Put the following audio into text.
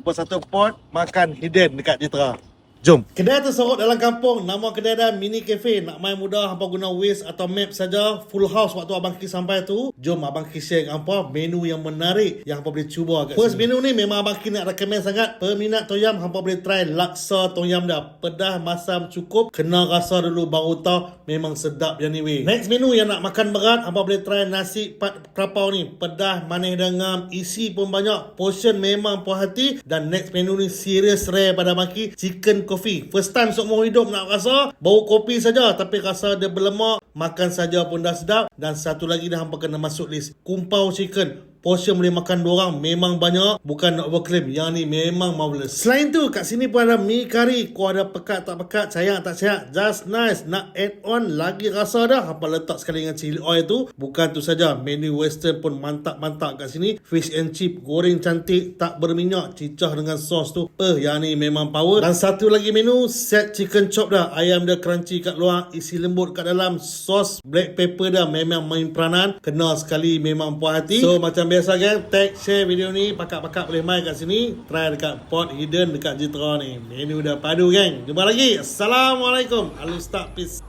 buat satu pot makan hidden dekat Jitra. Jom. Kedai tersorot dalam kampung. Nama kedai dia Mini Cafe. Nak main mudah, hampa guna Waze atau Map saja. Full house waktu Abang Ki sampai tu. Jom Abang Ki share dengan hampa menu yang menarik yang hampa boleh cuba kat First sini. Menu ni memang Abang Ki nak recommend sangat. Peminat tom yum, hampa boleh try laksa tom yum dah. Pedas, masam cukup. Kena rasa dulu baru tahu memang sedap yang ni weh. Next menu yang nak makan berat, hampa boleh try nasi pat kelapau ni. Pedas, manis dan ngam. Isi pun banyak. Portion memang puas hati. Dan next menu ni serius rare pada Abang Ki. Chicken coffee. First time seumur hidup nak rasa bau kopi saja, tapi rasa dia berlemak, makan saja pun dah sedap. Dan satu lagi dah hampa kena masuk list, kumpau chicken. Portion boleh makan 2 orang, memang banyak. Bukan nak overclaim, yang ni memang marvelous. Selain tu kat sini pun ada mi kari. Kau ada pekat tak pekat, sayang tak sayang, just nice. Nak add on lagi rasa dah, hampa letak sekali dengan chili oil tu. Bukan tu saja, menu western pun mantap-mantap kat sini. Fish and chip goreng cantik, tak berminyak, cicah dengan sos tu. Yang ni memang power. Dan satu lagi menu, set chicken chop dah. Ayam dia crunchy kat luar, isi lembut kat dalam. Sos black pepper dah memang main peranan. Kena sekali, memang puas hati. So macam biasa gang, tag share video ni. Pakak-pakak boleh main kat sini. Try dekat pot hidden dekat Jitra ni. Menu dah padu gang. Jumpa lagi. Assalamualaikum. Alus tak peace.